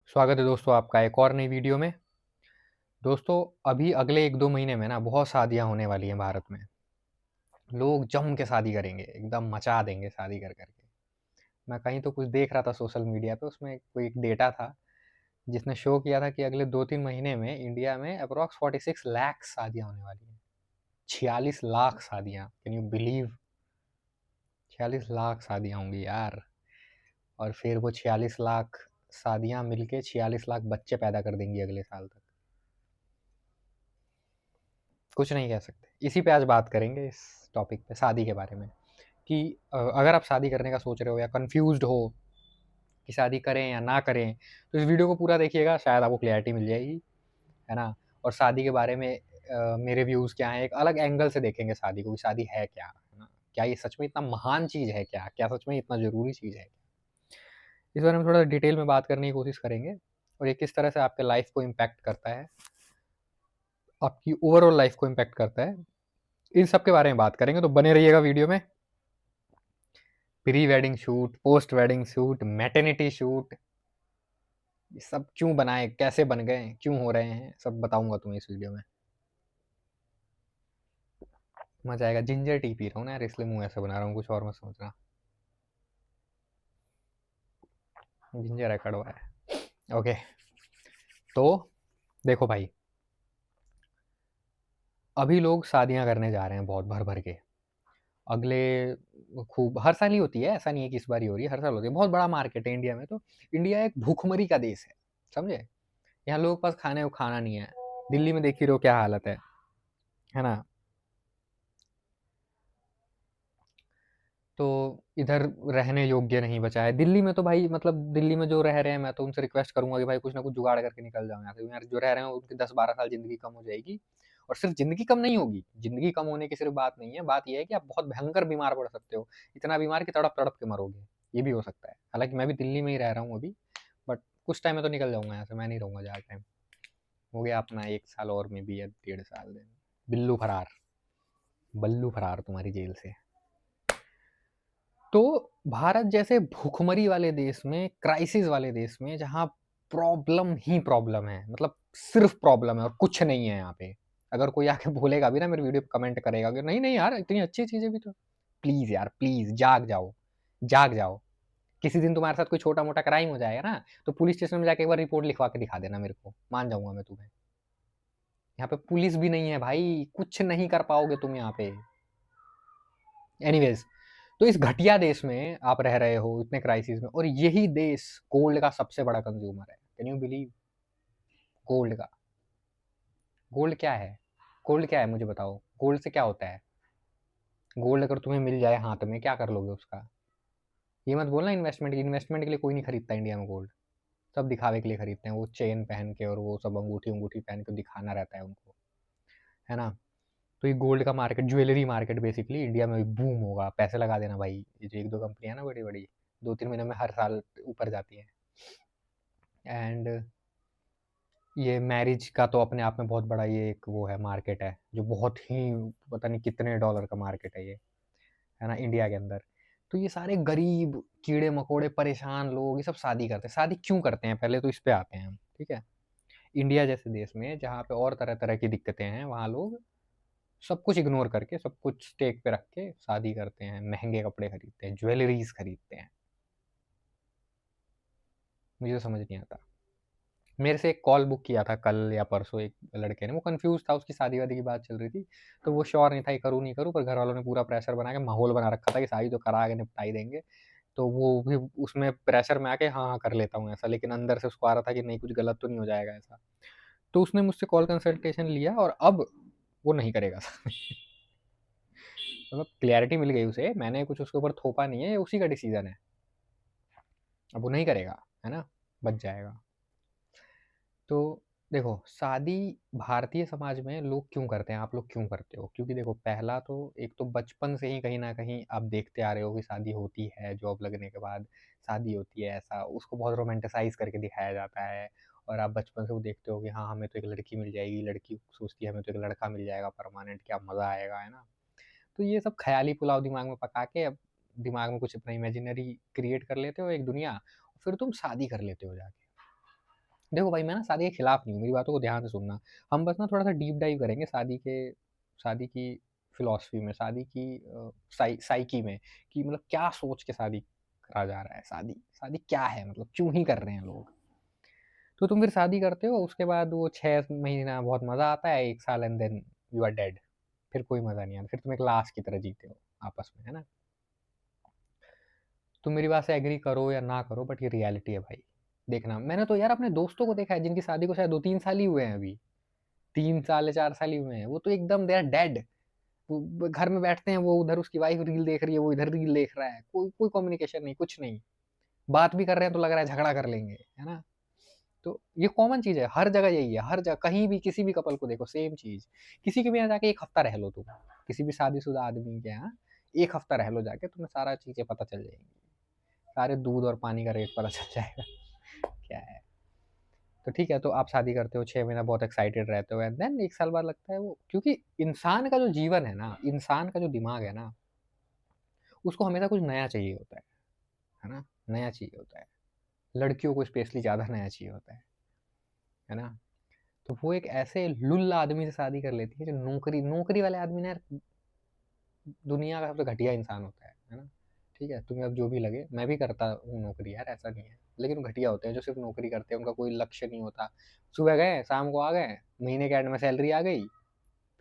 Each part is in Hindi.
स्वागत है दोस्तों आपका एक और नई वीडियो में। दोस्तों, अभी अगले 1-2 महीने में ना बहुत शादियाँ होने वाली हैं भारत में। लोग जम के शादी करेंगे, एकदम मचा देंगे शादी कर के। मैं कहीं तो कुछ देख रहा था सोशल मीडिया पे, उसमें कोई एक डेटा था जिसने शो किया था कि अगले 2-3 महीने में इंडिया में अप्रॉक्स 46 लाख शादियाँ होने वाली हैं। 46 लाख शादियाँ, कैन यू बिलीव? 46 लाख शादियाँ होंगी यार। और फिर वो 46 लाख शादियाँ मिलके 46 लाख बच्चे पैदा कर देंगी अगले साल तक। कुछ नहीं कह सकते। इसी पे आज बात करेंगे, इस टॉपिक पे, शादी के बारे में कि अगर आप शादी करने का सोच रहे हो या कन्फ्यूज़्ड हो कि शादी करें या ना करें, तो इस वीडियो को पूरा देखिएगा, शायद आपको क्लैरिटी मिल जाएगी, है ना? और शादी के बारे में मेरे व्यूज़ क्या हैं, एक अलग एंगल से देखेंगे शादी को कि शादी है क्या, है ना? क्या ये सच में इतना महान चीज़ है क्या? क्या सच में इतना ज़रूरी चीज़ है? इस बारे में थोड़ा डिटेल में बात करने की कोशिश करेंगे और ये किस तरह से आपके लाइफ़ को इम्पैक्ट करता है, आपकी ओवरऑल लाइफ़ को इम्पैक्ट करता है। इन सब के बारे में बात करेंगे, तो बने रहिएगा वीडियो में। Pre wedding shoot, post wedding shoot, maternity shoot, ये सब क्यों बनाए, कैसे बन गए, क्यों हो रहे हैं, सब बताऊंगा तुम्हें इस वीडियो में। मजा आएगा। जिंजर टी पी रहा हूँ ना यार, इसलिए मुंह ऐसे बना रहा हूँ, कुछ और मत समझना। जिंजर है, कड़वा है। ओके, तो देखो भाई, अभी लोग शादियां करने जा रहे हैं बहुत भर भर के। अगले खूब हर साल ही होती है, ऐसा नहीं है कि इस बार ही हो रही है, हर साल होती है। बहुत बड़ा मार्केट है इंडिया में। तो इंडिया एक भूखमरी का देश है, समझे? यहाँ लोगों के पास खाने को खाना नहीं है। दिल्ली में देख ही रहो क्या हालत है ना? तो इधर रहने योग्य नहीं बचा है दिल्ली में। तो भाई मतलब दिल्ली में जो रह रहे हैं, मैं तो उनसे रिक्वेस्ट करूंगा कि भाई कुछ ना कुछ जुगाड़ करके निकल जाओ यहाँ से। यार जो रह रहे हैं उनकी 10-12 साल जिंदगी कम हो जाएगी। और सिर्फ जिंदगी कम नहीं होगी, जिंदगी कम होने की सिर्फ बात नहीं है, बात यह है कि आप बहुत भयंकर बीमार पड़ सकते हो। इतना बीमार कि तड़प तड़प के मरोगे। ये भी हो सकता है। हालांकि मैं भी दिल्ली में ही रह रहा हूँ अभी, बट कुछ टाइम में तो निकल जाऊंगा यहाँ से। मैं नहीं रहूंगा ज़्यादा टाइम। हो गया अपना 1 साल और में भी, या 1.5 साल दिन। बिल्लू फरार, बल्लू फरार तुम्हारी जेल से। तो भारत जैसे भूखमरी वाले देश में, क्राइसिस वाले देश में, जहाँ प्रॉब्लम ही प्रॉब्लम है, मतलब सिर्फ प्रॉब्लम है और कुछ नहीं है यहाँ पे। अगर कोई आके बोलेगा भी ना, मेरे वीडियो पे कमेंट करेगा कि नहीं नहीं यार इतनी अच्छी चीजें भी तो, प्लीज यार प्लीज जाग जाओ, जाग जाओ। किसी दिन तुम्हारे साथ कोई छोटा मोटा क्राइम हो जाएगा ना, तो पुलिस स्टेशन में जाके एक बार रिपोर्ट लिखवा के दिखा देना मेरे को, मान जाऊंगा मैं तुम्हें। यहाँ पे पुलिस भी नहीं है भाई, कुछ नहीं कर पाओगे तुम यहाँ पे। एनीवेज, तो इस घटिया देश में आप रह रहे हो इतने क्राइसिस में, और यही देश गोल्ड का सबसे बड़ा कंज्यूमर है। Can you believe? गोल्ड का। गोल्ड क्या है? गोल्ड क्या है मुझे बताओ? गोल्ड से क्या होता है? गोल्ड अगर तुम्हें मिल जाए हाथ में, क्या कर लोगे उसका? ये मत बोलना इन्वेस्टमेंट की। इन्वेस्टमेंट के लिए कोई नहीं खरीदता इंडिया में गोल्ड। सब दिखावे के लिए खरीदते हैं, वो चेन पहन के और वो सब अंगूठी अंगूठी पहन के दिखाना रहता है उनको, है ना? तो ये गोल्ड का market, jewellery market basically India में बूम होगा। पैसे लगा देना भाई। ये जो 1-2 कंपनियां ना बड़ी बड़ी, 2-3 महीने में हर साल ऊपर जाती है। एंड ये मैरिज का तो अपने आप में बहुत बड़ा ये एक वो है, मार्केट है, जो बहुत ही पता नहीं कितने डॉलर का मार्केट है ये, है ना, इंडिया के अंदर। तो ये सारे गरीब कीड़े मकोड़े परेशान लोग ये सब शादी करते हैं। शादी क्यों करते हैं, पहले तो इस पे आते हैं हम, ठीक है? इंडिया जैसे देश में जहाँ पे और तरह तरह की दिक्कतें हैं, वहाँ लोग सब कुछ इग्नोर करके, सब कुछ स्टेक पे रख के शादी करते हैं, महंगे कपड़े खरीदते हैं, ज्वेलरीज खरीदते हैं। मुझे तो समझ नहीं आता। मेरे से एक कॉल बुक किया था कल या परसों एक लड़के ने। वो कंफ्यूज था, उसकी शादी वादी की बात चल रही थी, तो वो श्योर नहीं था ये करूँ नहीं करूँ, पर घर वालों ने पूरा प्रेशर बना के माहौल बना रखा था कि शादी तो करा के निपटा ही देंगे। तो वो भी उसमें प्रेशर में आके हाँ हाँ कर लेता हूँ ऐसा, लेकिन अंदर से उसको आ रहा था कि नहीं कुछ गलत तो नहीं हो जाएगा ऐसा। तो उसने मुझसे कॉल कंसल्टेशन लिया और अब वो नहीं करेगा मतलब क्लैरिटी मिल गई उसे, मैंने कुछ उसके ऊपर थोपा नहीं है, ये उसी का डिसीजन है। अब वो नहीं करेगा, है ना, बच जाएगा। तो देखो, शादी भारतीय समाज में लोग क्यों करते हैं, आप लोग क्यों करते हो? क्योंकि देखो, पहला तो एक तो बचपन से ही कहीं ना कहीं आप देखते आ रहे हो कि शादी होती है, जॉब लगने के बाद शादी होती है, ऐसा उसको बहुत रोमांटिसाइज करके दिखाया जाता है। और आप बचपन से वो देखते हो कि हाँ हमें तो एक लड़की मिल जाएगी, लड़की सोचती है हमें तो एक लड़का मिल जाएगा परमानेंट, क्या मज़ा आएगा, है ना? तो ये सब ख्याली पुलाव दिमाग में पका के अब दिमाग में कुछ अपना इमेजिनरी क्रिएट कर लेते हो एक दुनिया, फिर तुम शादी कर लेते हो जाके। देखो भाई, मैं ना शादी के खिलाफ नहीं हूँ, मेरी बातों को ध्यान से सुनना। हम बस ना थोड़ा सा डीप डाइव करेंगे शादी की फिलॉसफी में, शादी की साइकी में, कि मतलब क्या सोच के शादी करा जा रहा है, शादी शादी क्या है, मतलब क्यों ही कर रहे हैं लोग। तो तुम फिर शादी करते हो, उसके बाद वो 6 महीना बहुत मजा आता है, 1 साल and then you are dead. फिर कोई मजा नहीं आता, फिर तुम एक लाश की तरह जीते हो आपस में, है ना। तुम मेरी बात से एग्री करो या ना करो, बट ये रियलिटी है भाई। देखना, मैंने तो यार अपने दोस्तों को देखा है जिनकी शादी को शायद 2-3 साल ही हुए हैं अभी, 3 साल या 4 साल ही हुए हैं, वो तो एकदम दे आर डेड। वो घर में बैठते हैं, वो उधर उसकी वाइफ रील देख रही है, वो इधर रील देख रहा है, कोई कोई कम्युनिकेशन नहीं, कुछ नहीं। बात भी कर रहे हैं तो लग रहा है झगड़ा कर लेंगे, है ना। तो ये कॉमन चीज है, हर जगह यही है, हर जगह कहीं भी किसी भी कपल को देखो सेम चीज। किसी के भी यहाँ जाके 1 हफ्ता रह लो तुम, किसी भी शादीशुदा आदमी के यहाँ 1 हफ्ता रह लो जाके, तुम्हें सारा चीजें पता चल जाएंगी, सारे दूध और पानी का रेट पता चल जाएगा क्या है। तो ठीक है, तो आप शादी करते हो, 6 महीना बहुत एक्साइटेड रहते हो, एंड देन 1 साल बाद लगता है वो, क्योंकि इंसान का जो जीवन है ना, इंसान का जो दिमाग है ना, उसको हमेशा कुछ नया चाहिए होता है ना, नया चाहिए होता है। लड़कियों को स्पेशली ज़्यादा नया चाहिए होता है ना। तो वो एक ऐसे लुल्ल आदमी से शादी कर लेती है जो नौकरी नौकरी वाले आदमी ना यार, दुनिया का सबसे घटिया इंसान होता है ना। ठीक है, तुम्हें अब जो भी लगे, मैं भी करता हूँ नौकरी यार, ऐसा नहीं है, लेकिन वो घटिया होते हैं जो सिर्फ नौकरी करते हैं, उनका कोई लक्ष्य नहीं होता। सुबह गए, शाम को आ गए, महीने के एंड में सैलरी आ गई,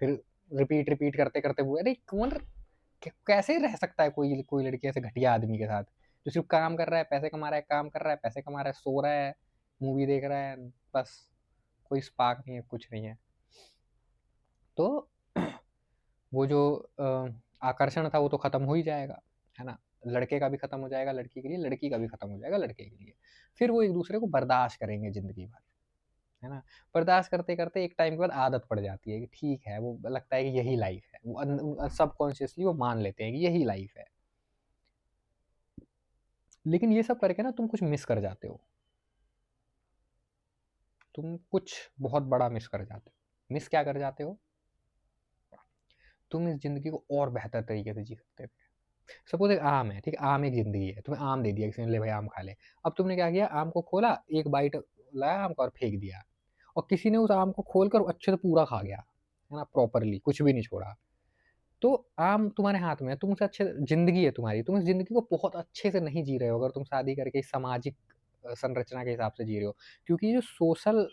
फिर रिपीट रिपीट करते करते वो, अरे कौन, कैसे रह सकता है कोई कोई लड़की ऐसे घटिया आदमी के साथ, जो सिर्फ काम कर रहा है, पैसे कमा रहा है, काम कर रहा है, पैसे कमा रहा है, सो रहा है, मूवी देख रहा है, बस। कोई स्पार्क नहीं है, कुछ नहीं है। तो वो जो आकर्षण था वो तो खत्म हो ही जाएगा, है ना। लड़के का भी खत्म हो जाएगा लड़की के लिए, लड़की का भी खत्म हो जाएगा लड़के के लिए। फिर वो एक दूसरे को बर्दाश्त करेंगे जिंदगी भर, है ना। बर्दाश्त करते करते एक टाइम के बाद आदत पड़ जाती है कि ठीक है, वो लगता है कि यही लाइफ है, वो सबकॉन्शियसली वो मान लेते हैं कि यही लाइफ है। लेकिन ये सब करके ना तुम कुछ मिस कर जाते हो, तुम कुछ बहुत बड़ा मिस कर जाते हो। मिस क्या कर जाते हो, तुम इस जिंदगी को और बेहतर तरीके से जी सकते थे। सपोज एक आम है, ठीक है, आम एक जिंदगी है, तुम्हें आम दे दिया किसी ने, ले भाई आम खा ले। अब तुमने क्या किया, आम को खोला, एक बाइट लाया आम का और फेंक दिया, और किसी ने उस आम को खोल कर अच्छे से पूरा खा गया, है ना, प्रॉपरली कुछ भी नहीं छोड़ा। तो आम तुम्हारे हाथ में है, तुम उसे अच्छे, जिंदगी है तुम्हारी, तुम इस जिंदगी को बहुत अच्छे से नहीं जी रहे हो अगर तुम शादी करके इस सामाजिक संरचना के हिसाब से जी रहे हो। क्योंकि जो सोशल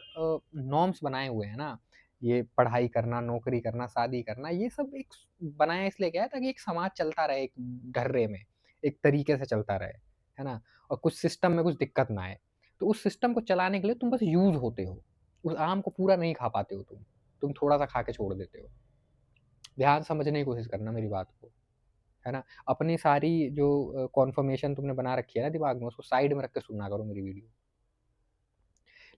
नॉर्म्स बनाए हुए हैं ना, ये पढ़ाई करना, नौकरी करना, शादी करना, ये सब एक बनाया इसलिए गया है ताकि एक समाज चलता रहे, एक ढर्रे में, एक तरीके से चलता रहे, है ना। और कुछ सिस्टम में कुछ दिक्कत ना आए। तो उस सिस्टम को चलाने के लिए तुम बस यूज होते हो, उस आम को पूरा नहीं खा पाते हो तुम थोड़ा सा खा के छोड़ देते हो। ध्यान समझने की कोशिश करना मेरी बात को, है ना। अपनी सारी जो कॉन्फर्मेशन तुमने बना रखी है ना दिमाग में, उसको साइड में रख के सुना करो मेरी वीडियो।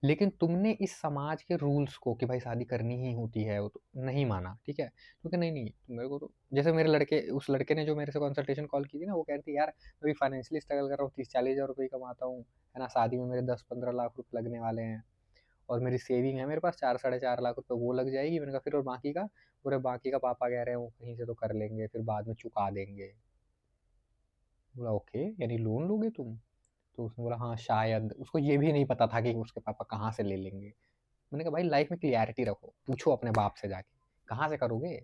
लेकिन तुमने इस समाज के रूल्स को कि भाई शादी करनी ही होती है, वो तो नहीं माना, ठीक है, क्योंकि नहीं नहीं, मेरे को तो जैसे मेरे लड़के, उस लड़के ने जो मेरे से कंसल्टेशन कॉल की थी ना, वो कह रही थी यार मैं भी फाइनेंशियली स्ट्रगल कर रहा हूँ, 30-40 हज़ार रुपये कमाता हूँ, है ना, शादी में मेरे 10-15 लाख रुपये लगने वाले हैं, और मेरी सेविंग है मेरे पास 4-4.5 लाख रुपये, वो लग जाएगी। मैंने कहा फिर और बाकी का, पूरे बाकी का पापा कह रहे हैं वो कहीं से तो कर लेंगे, फिर बाद में चुका देंगे। बोला ओके, यानी लोन लोगे तुम। तो उसने बोला हाँ शायद, उसको ये भी नहीं पता था कि उसके पापा कहाँ से ले लेंगे। मैंने कहा भाई लाइफ में क्लियरिटी रखो, पूछो अपने बाप से जाके कहाँ से करोगे,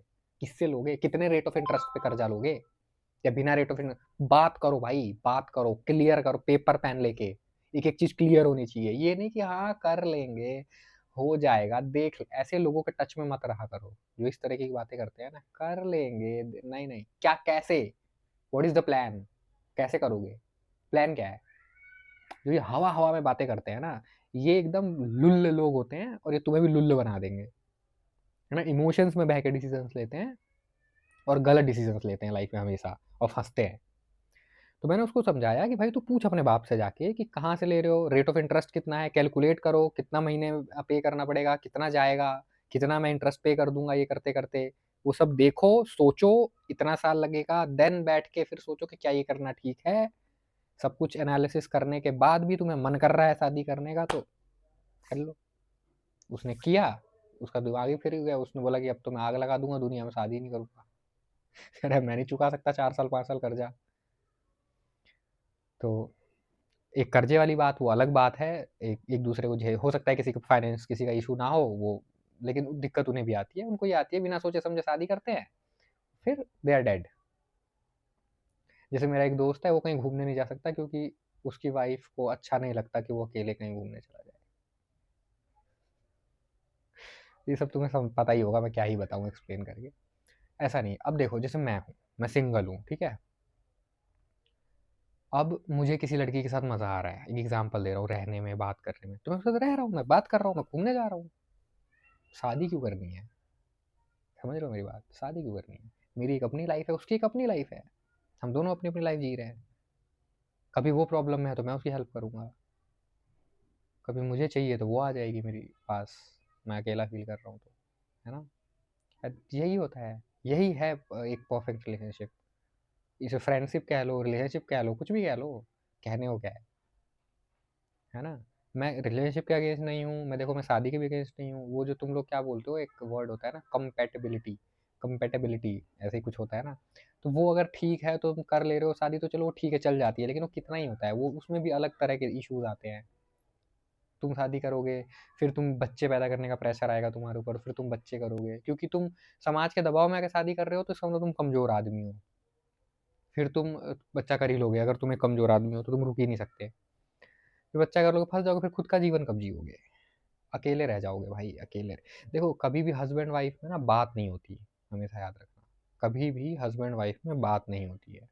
किससे लोगे, कितने रेट ऑफ इंटरेस्ट पे कर्जा लोगे, या बिना रेट ऑफ इंटरेस्ट। बात करो भाई, बात करो, क्लियर करो, पेपर पेन लेके एक एक चीज क्लियर होनी चाहिए। ये नहीं कि हाँ कर लेंगे, हो जाएगा, देख, ऐसे लोगों के टच में मत रहा करो जो इस तरह की बातें करते हैं ना, कर लेंगे, नहीं नहीं, क्या, कैसे, व्हाट इज द प्लान, कैसे करोगे, प्लान क्या है। जो ये हवा हवा में बातें करते हैं ना, ये एकदम लुल्ल लोग होते हैं, और ये तुम्हें भी लुल्ल बना देंगे, है ना। इमोशंस में बह के डिसीजंस लेते हैं, और गलत डिसीजंस लेते हैं लाइफ में हमेशा, और फंसते हैं। तो मैंने उसको समझाया कि भाई तू पूछ अपने बाप से जाके कि कहाँ से ले रहे हो, रेट ऑफ इंटरेस्ट कितना है, कैलकुलेट करो कितना महीने पे करना पड़ेगा, कितना जाएगा, कितना मैं इंटरेस्ट पे कर दूंगा ये करते करते। वो सब देखो, सोचो, इतना साल लगेगा, देन बैठ के फिर सोचो कि क्या ये करना ठीक है। सब कुछ एनालिसिस करने के बाद भी तुम्हें मन कर रहा है शादी करने का तो कर लो। उसने किया, उसका दिमाग ही फिर गया, उसने बोला कि अब तो मैं आग लगा दूंगा दुनिया में, शादी नहीं करूंगा। अरे मैं नहीं चुका सकता 4 साल 5 साल कर्जा। तो एक कर्जे वाली बात वो अलग बात है, एक एक दूसरे को हो सकता है किसी को फाइनेंस किसी का इशू ना हो वो, लेकिन दिक्कत उन्हें भी आती है, उनको ये आती है, बिना सोचे समझे शादी करते हैं, फिर दे आर डेड। जैसे मेरा एक दोस्त है, वो कहीं घूमने नहीं जा सकता क्योंकि उसकी वाइफ को अच्छा नहीं लगता कि वो अकेले कहीं घूमने चला जाए। ये सब तुम्हें पता ही होगा, मैं क्या ही बताऊँ एक्सप्लेन करके। ऐसा नहीं, अब देखो जैसे मैं हूँ, मैं सिंगल हूँ, ठीक है। अब मुझे किसी लड़की के साथ मज़ा आ रहा है, एक एग्जांपल दे रहा हूँ, रहने में, बात करने में, तो मैं उसके साथ रह रहा हूँ, मैं बात कर रहा हूँ, मैं घूमने जा रहा हूँ। शादी क्यों करनी है? समझ रहे हो मेरी बात? शादी क्यों करनी है? मेरी एक अपनी लाइफ है, उसकी एक अपनी लाइफ है, हम दोनों अपनी अपनी लाइफ जी रहे हैं। कभी वो प्रॉब्लम में है तो मैं उसकी हेल्प करूँगा, कभी मुझे चाहिए तो वो आ जाएगी मेरे पास, मैं अकेला फील कर रहा हूँ तो, है ना? यही होता है, यही है एक परफेक्ट रिलेशनशिप। इसे फ्रेंडशिप कह लो, रिलेशनशिप कह लो, कुछ भी कह लो, कहने को क्या है ना? मैं रिलेशनशिप के अगेंस्ट नहीं हूँ, मैं देखो मैं शादी के भी अगेंस्ट नहीं हूँ। वो जो तुम लोग क्या बोलते हो, एक वर्ड होता है ना कंपैटिबिलिटी, कंपैटिबिलिटी ऐसे ही कुछ होता है ना, तो वो अगर ठीक है तो तुम कर ले रहे हो शादी तो चलो वो ठीक है, चल जाती है, लेकिन वो कितना ही होता है, वो उसमें भी अलग तरह के इश्यूज आते हैं। तुम शादी करोगे, फिर तुम बच्चे पैदा करने का प्रेशर आएगा तुम्हारे ऊपर, फिर तुम बच्चे करोगे, क्योंकि तुम समाज के दबाव में आकर शादी कर रहे हो, तो समझो तुम कमजोर आदमी हो, फिर तुम बच्चा कर ही लोगे। अगर तुम एक कमजोर आदमी हो तो तुम रुक ही नहीं सकते, फिर बच्चा कर लोगे, फंस जाओगे, फिर खुद का जीवन कब जियोगे? अकेले रह जाओगे भाई, अकेले। देखो कभी भी हस्बैंड वाइफ में ना बात नहीं होती, हमेशा याद रखना, कभी भी हस्बैंड वाइफ में बात नहीं होती है।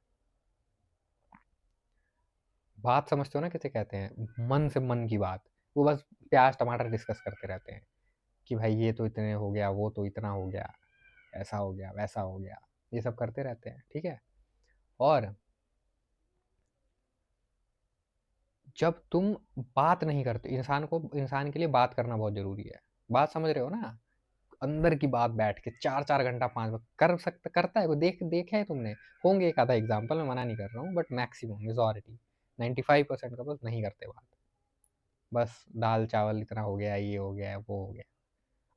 बात समझते हो ना किसे कहते हैं? मन से मन की बात। वो बस प्याज टमाटर डिस्कस करते रहते हैं कि भाई ये तो इतने हो गया, वो तो इतना हो गया, ऐसा हो गया, वैसा हो गया, ये सब करते रहते हैं, ठीक है। और जब तुम बात नहीं करते, इंसान के लिए बात करना बहुत जरूरी है। बात समझ रहे हो ना? अंदर की बात बैठ के 4-4 घंटा 5 कर सकता, करता है कोई? देखा है तुमने? होंगे एक आधा एग्जाम्पल, मैं मना नहीं कर रहा हूँ, बट मैक्सिमम मेजोरिटी 95% का बस नहीं करते बात। बस दाल चावल इतना हो गया, ये हो गया, वो हो गया।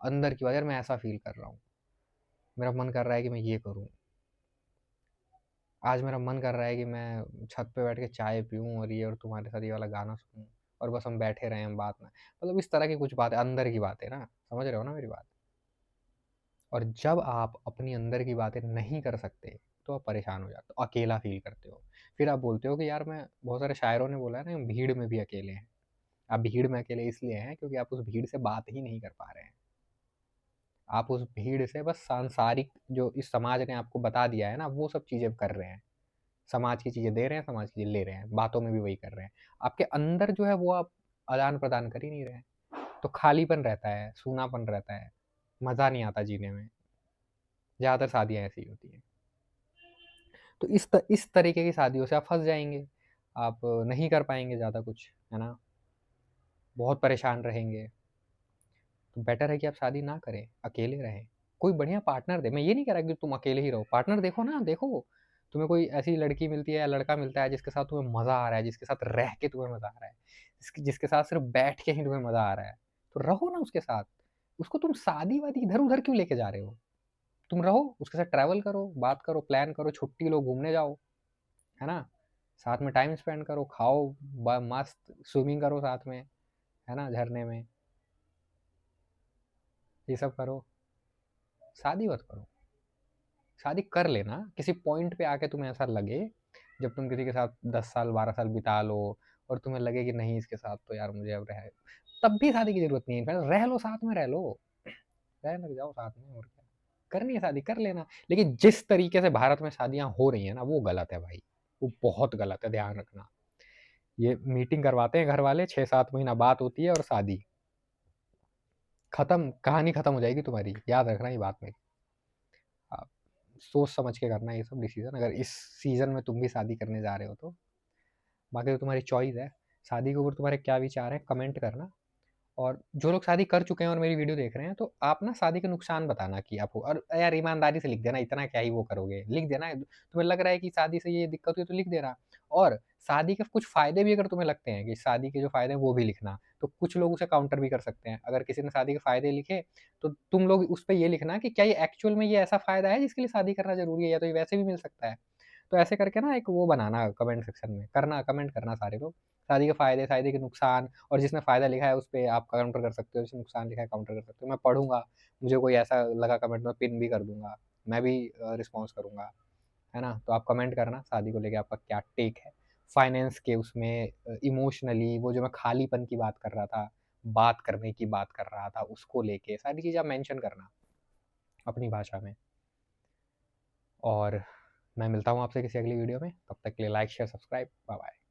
अंदर की बात, यार मैं ऐसा फील कर रहा हूँ, मेरा मन कर रहा है कि मैं ये करूँ, आज मेरा मन कर रहा है कि मैं छत पे बैठ के चाय पीऊँ और ये, और तुम्हारे साथ ये वाला गाना सुनूँ, और बस हम बैठे रहें, हम बात ना, मतलब इस तरह की कुछ बातें, अंदर की बातें ना, समझ रहे हो ना मेरी बात? और जब आप अपनी अंदर की बातें नहीं कर सकते, तो आप परेशान हो जाते हो, अकेला फ़ील करते हो। फिर आप बोलते हो कि यार मैं, बहुत सारे शायरों ने बोला है ना, भीड़ में भी अकेले हैं। आप भीड़ में अकेले इसलिए हैं क्योंकि आप उस भीड़ से बात ही नहीं कर पा रहे हैं। आप उस भीड़ से बस सांसारिक जो इस समाज ने आपको बता दिया है ना, वो सब चीज़ें कर रहे हैं। समाज की चीज़ें दे रहे हैं, समाज की चीज़ें ले रहे हैं, बातों में भी वही कर रहे हैं। आपके अंदर जो है वो आप आदान-प्रदान कर ही नहीं रहे हैं। तो खालीपन रहता है, सूनापन रहता है, मज़ा नहीं आता जीने में। ज़्यादातर शादियाँ ऐसी ही होती हैं। तो इस तरीके की शादियों से आप फँस जाएँगे। आप नहीं कर पाएँगे ज़्यादा कुछ, है ना? बहुत परेशान रहेंगे। तो बेटर है कि आप शादी ना करें, अकेले रहें। कोई बढ़िया पार्टनर दे, मैं ये नहीं कह रहा कि तुम अकेले ही रहो, पार्टनर देखो ना, देखो। तुम्हें कोई ऐसी लड़की मिलती है या लड़का मिलता है जिसके साथ तुम्हें मज़ा आ रहा है, जिसके साथ रह के तुम्हें मज़ा आ रहा है, जिसके साथ सिर्फ़ बैठ के ही तुम्हें मज़ा आ रहा है, तो रहो ना उसके साथ। उसको तुम शादी-वादी इधर-उधर क्यों लेके जा रहे हो? तुम रहो, उसके साथ ट्रैवल करो, बात करो, प्लान करो, छुट्टी लो, घूमने जाओ, है ना? साथ में टाइम स्पेंड करो, खाओ, मस्त स्विमिंग करो साथ में, है ना? झरने में, ये सब करो। शादी मत करो। शादी कर लेना किसी पॉइंट पे आके, तुम्हें ऐसा लगे, जब तुम किसी के साथ 10 साल 12 साल बिता लो और तुम्हें लगे कि नहीं इसके साथ तो यार मुझे अब रह, तब भी शादी की जरूरत नहीं है। रह लो साथ में, रह लो, रह लग जाओ साथ में, और क्या करनी है शादी कर लेना। लेकिन जिस तरीके से भारत में शादियां हो रही है ना, वो गलत है भाई, वो बहुत गलत है, ध्यान रखना। ये मीटिंग करवाते हैं घर वाले, 6-7 महीना बात होती है और शादी खत्म, कहानी खत्म हो जाएगी तुम्हारी, याद रखना ये बात मेरी। आप सोच समझ के करना ये सब डिसीजन, अगर इस सीजन में तुम भी शादी करने जा रहे हो तो। बाकी तो तुम्हारी चॉइस है। शादी के ऊपर तुम्हारे क्या विचार हैं, कमेंट करना। और जो लोग शादी कर चुके हैं और मेरी वीडियो देख रहे हैं, तो आप ना शादी के नुकसान बताना कि आपको, और यार ईमानदारी से लिख देना, इतना क्या ही वो करोगे, लिख देना। तुम्हें लग रहा है कि शादी से ये दिक्कत हुई है तो लिख देना। और शादी के कुछ फ़ायदे भी अगर तुम्हें लगते हैं कि शादी के जो फ़ायदे हैं वो भी लिखना, तो कुछ लोग उसे काउंटर भी कर सकते हैं। अगर किसी ने शादी के फ़ायदे लिखे, तो तुम लोग उस पे ये लिखना कि क्या ये एक्चुअल में ये ऐसा फ़ायदा है जिसके लिए शादी करना ज़रूरी है, या तो ये वैसे भी मिल सकता है। तो ऐसे करके ना एक वो बनाना, कमेंट सेक्शन में करना, कमेंट करना सारे लोग। शादी के फ़ायदे, शादी के नुकसान, और जिसने फ़ायदा लिखा है उस पे आप काउंटर कर सकते हो, जिसने नुकसान लिखा है काउंटर कर सकते हो। मैं पढ़ूँगा, मुझे कोई ऐसा लगा कमेंट में पिन भी कर दूँगा, मैं भी रिस्पॉन्स करूँगा, है ना? तो आप कमेंट करना शादी को लेके आपका क्या टेक है? फाइनेंस के उसमें इमोशनली वो जो मैं खालीपन की बात कर रहा था, बात करने की बात कर रहा था, उसको लेके सारी चीज़ें आप मेंशन करना अपनी भाषा में। और मैं मिलता हूँ आपसे किसी अगली वीडियो में, तब तक के लिए like, share, subscribe, bye bye.